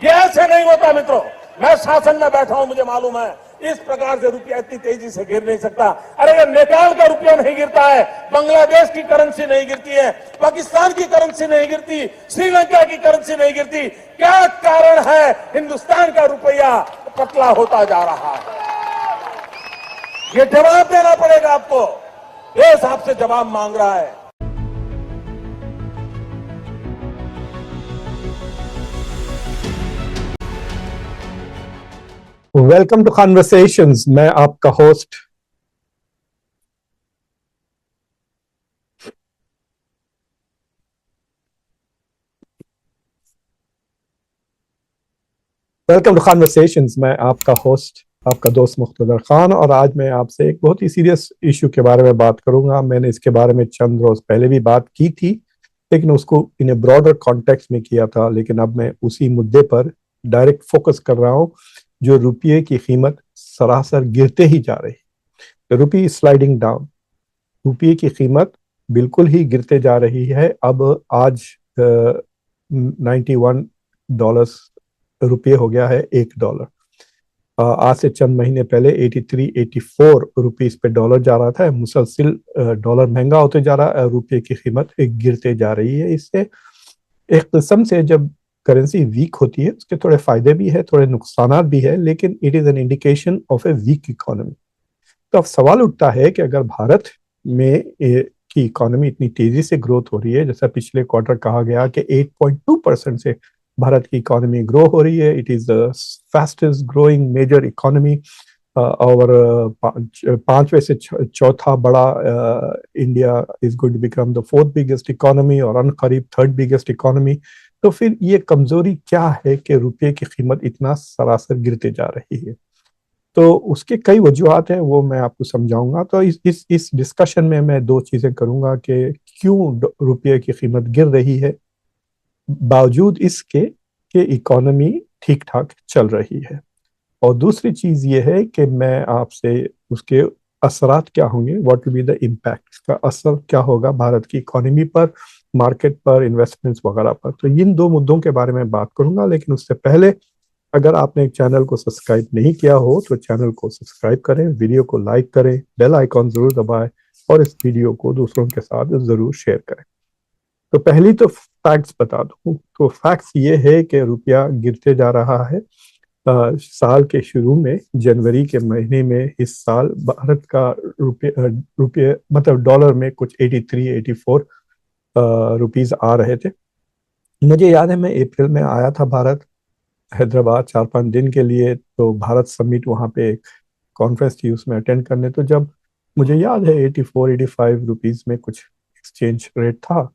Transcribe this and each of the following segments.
ये ऐसे नहीं होता मित्रों। मैं शासन में बैठा हूं, मुझे मालूम है इस प्रकार से रुपया इतनी तेजी से गिर नहीं सकता। अरे ये नेपाल का रुपया नहीं गिरता है, बांग्लादेश की करेंसी नहीं गिरती है, पाकिस्तान की करेंसी नहीं गिरती, श्रीलंका की करेंसी नहीं गिरती। क्या कारण है हिंदुस्तान का रुपया पतला होता जा रहा है? ये जवाब देना पड़ेगा आपको। देश आपसे जवाब मांग रहा है। Welcome to conversations. मैं आपका होस्ट आपका दोस्त मुख्तदर खान, और आज मैं आपसे एक बहुत ही सीरियस इशू के बारे में बात करूंगा। मैंने इसके बारे में चंद रोज पहले भी बात की थी, लेकिन उसको इन ए ब्रॉडर कॉन्टेक्स्ट में किया था। लेकिन अब मैं उसी मुद्दे पर डायरेक्ट फोकस कर रहा हूं, जो रुपये की कीमत सरासर गिरते ही जा रही है। रुपी स्लाइडिंग डाउन, रुपये की कीमत बिल्कुल ही गिरते जा रही है। अब आज $91 रुपये हो गया है $1। आज से चंद महीने पहले 83-84 रुपीस पे डॉलर जा रहा था। मुसलसिल डॉलर महंगा होते जा रहा है, रुपये की कीमत गिरते जा रही है। इससे एक किस्म से जब करेंसी वीक होती है, उसके थोड़े फायदे भी है, थोड़े नुकसान भी है, लेकिन it is an indication of a weak economy. तो अब सवाल उठता है कि अगर भारत में की इकोनॉमी इतनी तेजी से ग्रोथ हो रही है, जैसा पिछले क्वार्टर कहा गया कि 8.2% से भारत की इकोनॉमी ग्रो हो रही है, it is the fastest growing major economy, और पांचवे से चौथा बड़ा India is going to become the fourth biggest economy, और अनकरीब थर्ड बिगेस्ट इकोनॉमी। तो फिर ये कमजोरी क्या है कि रुपये की कीमत इतना सरासर गिरते जा रही है? तो उसके कई वजूहत हैं, वो मैं आपको समझाऊंगा। तो इस डिस्कशन में मैं दो चीजें करूंगा कि क्यों रुपये की कीमत गिर रही है बावजूद इसके कि इकोनॉमी ठीक ठाक चल रही है, और दूसरी चीज ये है कि मैं आपसे उसके असरात क्या होंगे, what will be the impact, का असर क्या होगा भारत की इकोनॉमी पर, मार्केट पर, इन्वेस्टमेंट्स वगैरह पर। तो इन दो मुद्दों के बारे में बात करूंगा। लेकिन उससे पहले, अगर आपने चैनल को सब्सक्राइब नहीं किया हो तो चैनल को सब्सक्राइब करें, वीडियो को लाइक करें, बेल आइकॉन जरूर दबाएं, और इस वीडियो को दूसरों के साथ जरूर शेयर करें। तो पहली तो फैक्ट्स बता दूं, तो फैक्ट्स ये है कि रुपया गिरते जा रहा है। साल के शुरू में, जनवरी के महीने में, इस साल भारत का रुपये मतलब डॉलर में कुछ 83-84 रुपीस आ रहे थे। मुझे याद है, मैं अप्रैल में आया था भारत, हैदराबाद 4-5 दिन के लिए। तो भारत समिट, वहाँ पे एक कॉन्फ्रेंस थी, उसमें अटेंड करने। तो जब मुझे याद है 84-85 रुपीस में कुछ एक्सचेंज रेट था,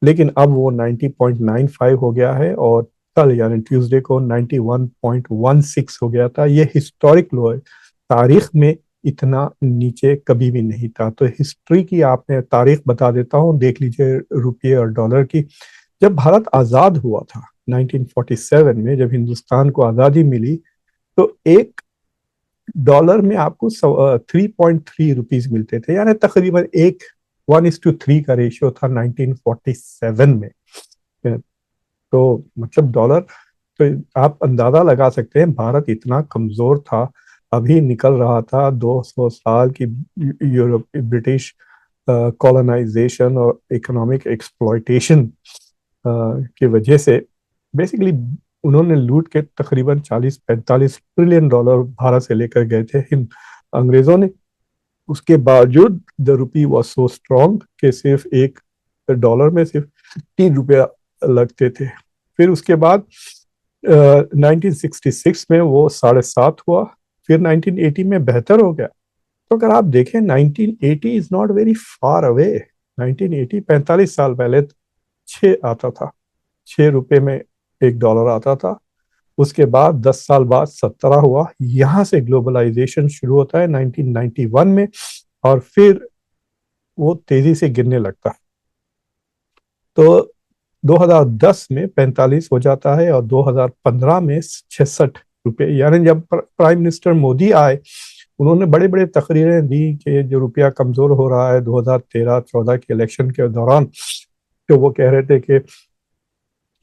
लेकिन अब वो 90.95 हो गया है, और कल यानी ट्यूसडे को 91.16 हो गया था। ये हिस्टोरिक लो है, तारीख में इतना नीचे कभी भी नहीं था। तो हिस्ट्री की आपने तारीख बता देता हूँ, देख लीजिए रुपये और डॉलर की। जब भारत आजाद हुआ था 1947 में, जब हिंदुस्तान को आजादी मिली, तो एक डॉलर में आपको 3.3 रुपीस मिलते थे, यानी तकरीबन 1:3 का रेशियो था 1947 में। तो मतलब डॉलर, तो आप अंदाजा लगा सकते हैं भारत इतना कमजोर था। अभी निकल रहा था 200 साल की यूरोप ब्रिटिश कॉलोनाइजेशन और इकोनॉमिक एक्सप्लॉयटेशन की वजह से। बेसिकली उन्होंने लूट के तकरीबन 40-45 ट्रिलियन डॉलर भारत से लेकर गए थे अंग्रेजों ने। उसके बावजूद the rupee was so strong कि सिर्फ एक डॉलर में सिर्फ 3 रुपया लगते थे। फिर उसके बाद 1966 में वो 7.5 हुआ, फिर 1980 में बेहतर हो गया। तो अगर आप देखें 1980 is not very far away. 1980 45 साल पहले 6 आता था, 6 रुपए में $1 आता था। उसके बाद 10 साल बाद 17 हुआ। यहां से ग्लोबलाइजेशन शुरू होता है 1991 में, और फिर वो तेजी से गिरने लगता है। तो 2010 में 45 हो जाता है, और 2015 में 66 रुपए। यानी जब प्राइम मिनिस्टर मोदी आए, उन्होंने बड़े बड़े तकरीरें दी कि जो रुपया कमजोर हो रहा है 2013-14 के इलेक्शन के दौरान। तो वो कह रहे थे कि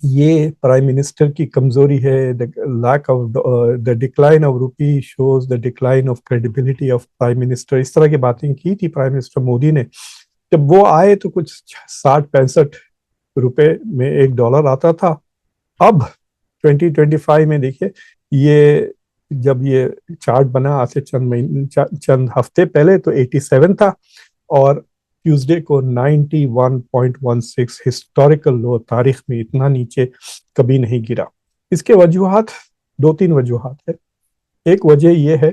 ये प्राइम मिनिस्टर की कमजोरी है। The lack of the decline of rupee shows the decline of credibility of prime minister. इस तरह की बातें की थी प्राइम मिनिस्टर मोदी ने। जब वो आए तो कुछ 60-65 रुपए में $1 आता था। अब 2025 में देखिए, ये जब ये चार्ट बना आज से चंद महीने चंद हफ्ते पहले तो 87 था, और ट्यूसडे को 91.16 हिस्टोरिकल लो, तारीख में इतना नीचे कभी नहीं गिरा। इसके वजूहात, दो तीन वजूहात है। एक वजह यह है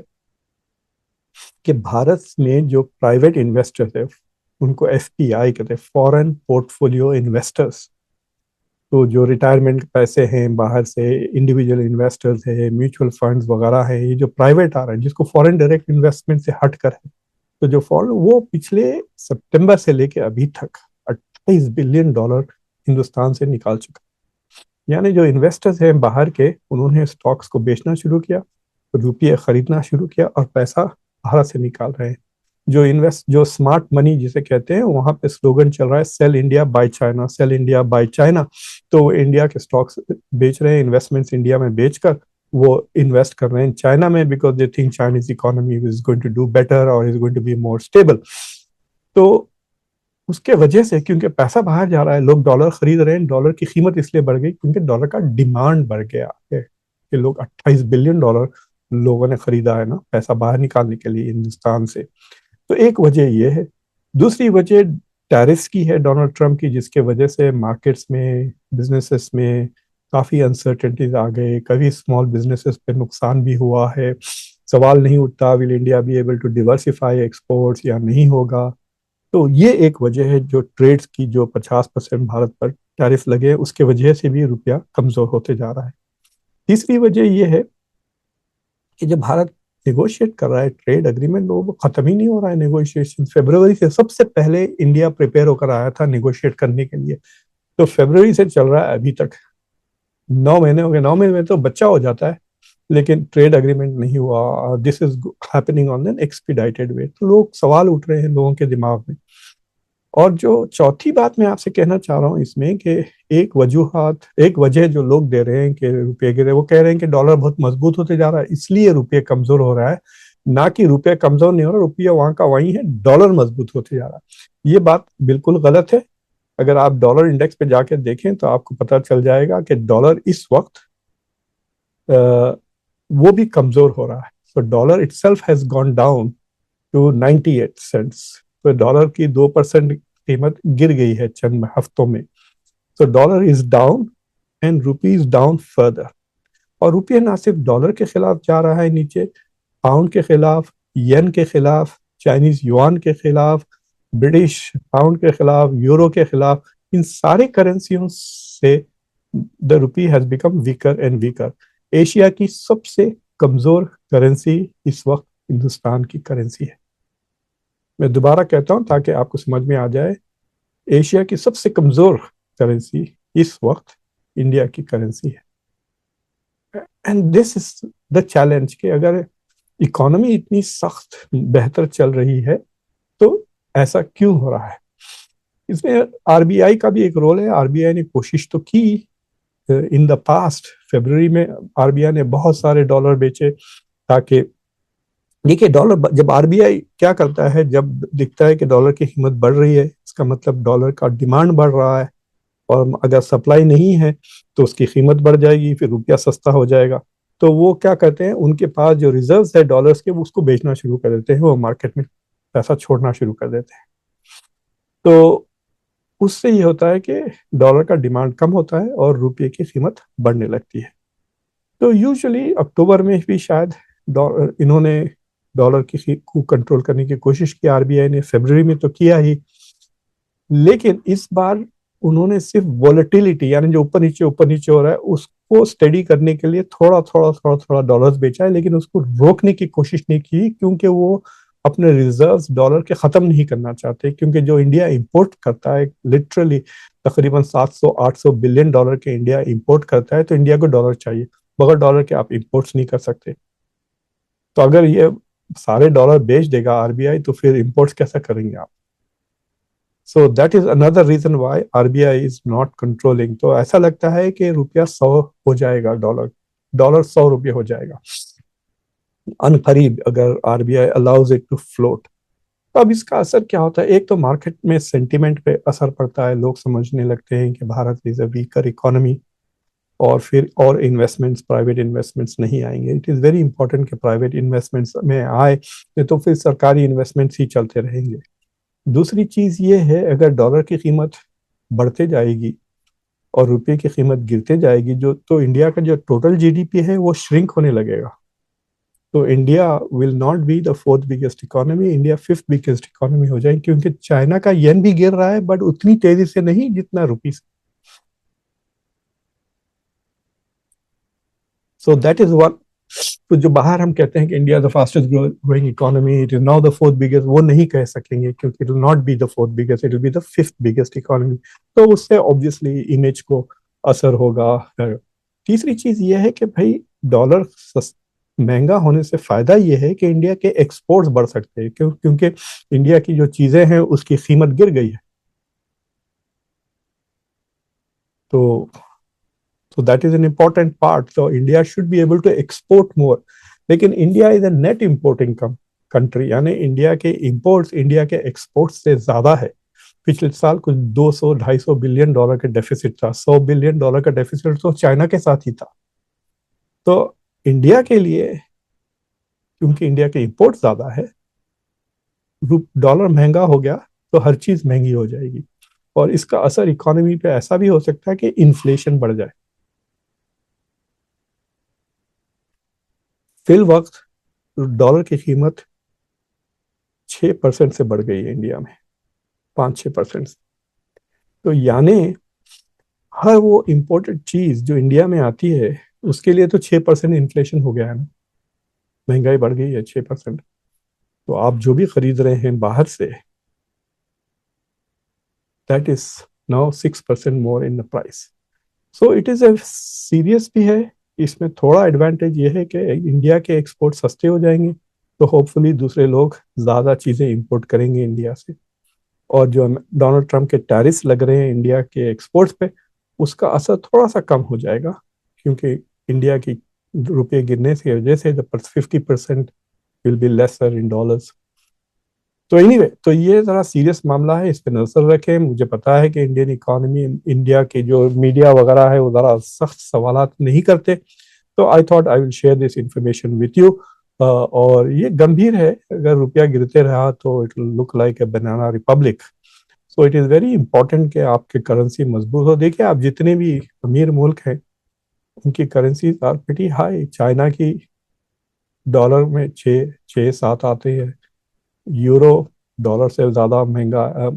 कि भारत में जो प्राइवेट इन्वेस्टर्स है उनको एफपीआई कहते हैं, फॉरेन पोर्टफोलियो इन्वेस्टर्स। तो जो रिटायरमेंट के पैसे हैं बाहर से, इंडिविजुअल इन्वेस्टर्स है, म्यूचुअल फंड्स वगैरह है, ये जो प्राइवेट आ रहे हैं जिसको फॉरेन डायरेक्ट इन्वेस्टमेंट से हट कर है, तो जो फॉरेन, वो पिछले सितंबर से लेके अभी तक $28 बिलियन हिंदुस्तान से निकाल चुका। यानी जो इन्वेस्टर्स हैं बाहर के, उन्होंने स्टॉक्स को बेचना शुरू किया, रुपये खरीदना शुरू किया और पैसा भारत से निकाल रहे हैं। जो स्मार्ट मनी जिसे कहते हैं, वहां पे स्लोगन चल रहा है sell India buy China, sell India buy China. तो वो इंडिया के स्टॉक्स बेच रहे हैं, इन्वेस्टमेंट्स इंडिया में बेचकर वो इन्वेस्ट कर रहे हैं चाइना में, because they think Chinese economy is going to do better और is going to be more stable. तो उसके वजह से, क्योंकि पैसा बाहर जा रहा है, लोग डॉलर खरीद रहे हैं। डॉलर की कीमत इसलिए बढ़ गई क्योंकि डॉलर का डिमांड बढ़ गया है कि लोग $28 बिलियन लोगों ने खरीदा है ना, पैसा बाहर निकालने के लिए हिंदुस्तान से। तो एक वजह ये है। दूसरी वजह टैरिफ्स की है, डोनाल्ड ट्रंप की, जिसके वजह से मार्केट्स में, बिजनेसेस में काफ़ी अनसर्टेनिटीज आ गए। कभी स्मॉल बिजनेसेस पे नुकसान भी हुआ है। सवाल नहीं उठता will India be able to diversify exports या नहीं होगा। तो ये एक वजह है, जो ट्रेड्स की जो 50% भारत पर टैरिफ लगे, उसके वजह से भी रुपया कमजोर होते जा रहा है। तीसरी वजह यह है कि जब भारत नेगोशिएट कर रहा है ट्रेड एग्रीमेंट, वो खत्म ही नहीं हो रहा है नेगोशिएशन। फरवरी से सबसे पहले इंडिया प्रिपेयर होकर आया था नेगोशिएट करने के लिए, तो फरवरी से चल रहा है अभी तक 9 महीने हो गए। 9 महीने में तो बच्चा हो जाता है, लेकिन ट्रेड एग्रीमेंट नहीं हुआ। This is happening on an expedited way. तो लोग, सवाल उठ रहे हैं लोगों के दिमाग में। और जो चौथी बात मैं आपसे कहना चाह रहा हूँ इसमें, कि एक वजह जो लोग दे रहे हैं कि रुपये गिरे, वो कह रहे हैं कि डॉलर बहुत मजबूत होते जा रहा है इसलिए रुपये कमजोर हो रहा है। ना कि रुपया कमजोर नहीं हो रहा, रुपया वहां का वहीं है, डॉलर मजबूत होते जा रहा है। ये बात बिल्कुल गलत है। अगर आप डॉलर इंडेक्स पे जाके देखें तो आपको पता चल जाएगा कि डॉलर इस वक्त वो भी कमजोर हो रहा है। So dollar itself has gone down to 98 cents. तो डॉलर की 2% कीमत गिर गई है चंद हफ्तों में। तो dollar is down and rupee is down further. और रुपये ना सिर्फ डॉलर के खिलाफ जा रहा है नीचे, पाउंड के खिलाफ, येन के खिलाफ, चाइनीज युआन के खिलाफ, ब्रिटिश पाउंड के खिलाफ, यूरो के खिलाफ, इन सारे करेंसियों से the rupee has become weaker and weaker. Asia की सबसे कमजोर करेंसी इस वक्त हिंदुस्तान की करेंसी है। मैं दोबारा कहता हूं ताकि आपको समझ में आ जाए, एशिया की सबसे कमजोर करेंसी इस वक्त इंडिया की करेंसी है। And this is the challenge कि अगर इकोनॉमी इतनी सख्त बेहतर चल रही है तो ऐसा क्यों हो रहा है। इसमें आरबीआई का भी एक रोल है। आरबीआई ने कोशिश तो की इन द पास्ट। फरवरी में आरबीआई ने बहुत सारे डॉलर बेचे ताकि, देखिए डॉलर, जब आरबीआई क्या करता है, जब दिखता है कि डॉलर की कीमत बढ़ रही है, इसका मतलब डॉलर का डिमांड बढ़ रहा है, और अगर सप्लाई नहीं है तो उसकी कीमत बढ़ जाएगी, फिर रुपया सस्ता हो जाएगा। तो वो क्या करते हैं, उनके पास जो रिजर्व्स है डॉलर्स के, उसको बेचना शुरू कर देते हैं, वो मार्केट में पैसा छोड़ना शुरू कर देते हैं। तो उससे ये होता है कि डॉलर का डिमांड कम होता है और रुपये की कीमत बढ़ने लगती है। तो यूजुअली अक्टूबर में भी शायद इन्होंने डॉलर की को कंट्रोल करने की कोशिश की, आरबीआई ने। फरवरी में तो किया ही, लेकिन इस बार उन्होंने सिर्फ वॉलेटिलिटी, यानी जो ऊपर नीचे हो रहा है, उसको स्टडी करने के लिए थोड़ा डॉलर्स बेचा है, लेकिन उसको रोकने की कोशिश नहीं की, क्योंकि वो अपने रिजर्व्स डॉलर के खत्म नहीं करना चाहते। क्योंकि जो इंडिया इंपोर्ट करता है, लिटरली तकरीबन 700-800 बिलियन डॉलर के इंडिया इंपोर्ट करता है, तो इंडिया को डॉलर चाहिए। बगैर डॉलर के आप इंपोर्ट्स नहीं कर सकते। तो अगर ये सारे डॉलर बेच देगा आरबीआई, तो फिर इंपोर्ट्स कैसा करेंगे आप। So that is another reason why RBI is not controlling. तो ऐसा लगता है कि रुपया 100 हो जाएगा, डॉलर डॉलर 100 रुपये हो जाएगा अनकरीब, अगर RBI allows it to float. तो अब इसका असर क्या होता है? एक तो मार्केट में सेंटीमेंट पे असर पड़ता है, लोग समझने लगते हैं कि Bharat is a weaker economy, और फिर और इन्वेस्टमेंट्स, प्राइवेट इन्वेस्टमेंट्स नहीं आएंगे। इट इज़ वेरी इंपॉर्टेंट कि प्राइवेट इन्वेस्टमेंट्स में आए, नहीं तो फिर सरकारी इन्वेस्टमेंट्स ही चलते रहेंगे। दूसरी चीज़ ये है, अगर डॉलर की कीमत बढ़ते जाएगी और रुपये की कीमत गिरते जाएगी, जो तो इंडिया का जो टोटल जीडीपी है वो श्रिंक होने लगेगा। तो India will not be the fourth biggest economy, India fifth biggest economy हो जाएगी, क्योंकि चाइना का येन भी गिर रहा है, बट उतनी तेजी से नहीं जितना रुपी से। सो दैट इज वन। तो जो बाहर हम कहते हैं कि India the fastest growing economy, it is now the fourth biggest, वो नहीं कह सकेंगे, क्योंकि it will not be the fourth biggest, it will be the fifth biggest economy. तो उससे ऑब्वियसली इमेज को असर होगा। तीसरी चीज ये है कि भाई डॉलर महंगा होने से फायदा ये है कि इंडिया के एक्सपोर्ट्स बढ़ सकते हैं, क्योंकि इंडिया की जो चीजें हैं उसकी कीमत गिर गई है। तो that is an important part. So India should be able to export more. लेकिन India is a net importing country, यानी इंडिया के इंपोर्ट्स इंडिया के एक्सपोर्ट्स से ज्यादा है। पिछले साल कुछ 200-250 बिलियन डॉलर का डेफिसिट था, 100 बिलियन डॉलर का डेफिसिट तो चाइना के साथ ही था। तो इंडिया के लिए, क्योंकि इंडिया के इंपोर्ट ज्यादा है, डॉलर महंगा हो गया तो हर चीज महंगी हो जाएगी, और इसका असर इकोनॉमी पे ऐसा भी हो सकता है कि इन्फ्लेशन बढ़ जाए। फिल वक्त डॉलर की कीमत 6% से बढ़ गई है इंडिया में, 5-6%। तो यानी हर वो इम्पोर्टेड चीज जो इंडिया में आती है उसके लिए तो 6% इन्फ्लेशन हो गया है ना, महंगाई बढ़ गई है 6%। तो आप जो भी खरीद रहे हैं बाहर से, that is now 6% more in the price. So it is a serious भी है। इसमें थोड़ा एडवांटेज ये है कि इंडिया के एक्सपोर्ट सस्ते हो जाएंगे, तो होपफुली दूसरे लोग ज्यादा चीजें इंपोर्ट करेंगे इंडिया से। और जो डोनाल्ड ट्रंप के टैरिफ्स लग रहे हैं इंडिया के एक्सपोर्ट्स पे, उसका असर थोड़ा सा कम हो जाएगा, क्योंकि इंडिया की रुपये गिरने की वजह से the 50% will be lesser in dollars. तो एनीवे, तो ये जरा सीरियस मामला है, इस पे नजर रखें। मुझे पता है कि इंडियन इकोनॉमी, इंडिया के जो मीडिया वगैरह है वो जरा सख्त सवालात नहीं करते, तो I thought I will share this information with you. और ये गंभीर है, अगर रुपया गिरते रहा तो it will look like a banana Republic. So it is very important कि आपकी करेंसी मजबूत हो। देखिए, आप जितने भी अमीर मुल्क हैं उनकी currency are pretty high. China की डॉलर में 6-7 आते हैं, यूरो डॉलर से ज़्यादा महंगा,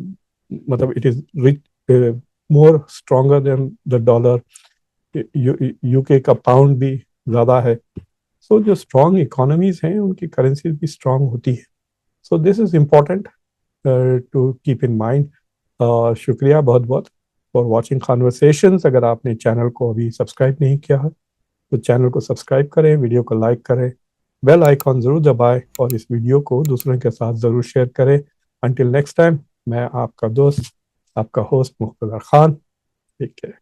मतलब it is rich, more stronger then the dollar. UK का पाउंड भी ज़्यादा है। सो जो स्ट्रॉन्ग इकोनॉमीज हैं उनकी करेंसी भी स्ट्रॉन्ग होती है। So this is important to keep in mind. शुक्रिया बहुत बहुत फॉर वॉचिंग कॉन्वर्सेशंस। अगर आपने चैनल को अभी सब्सक्राइब नहीं किया है तो चैनल को सब्सक्राइब करें, वीडियो को लाइक करें, बेल आइकॉन ज़रूर दबाएं, और इस वीडियो को दूसरों के साथ ज़रूर शेयर करें। अंटिल नेक्स्ट टाइम, मैं आपका दोस्त, आपका होस्ट मुख्तदर खान। ठीक है।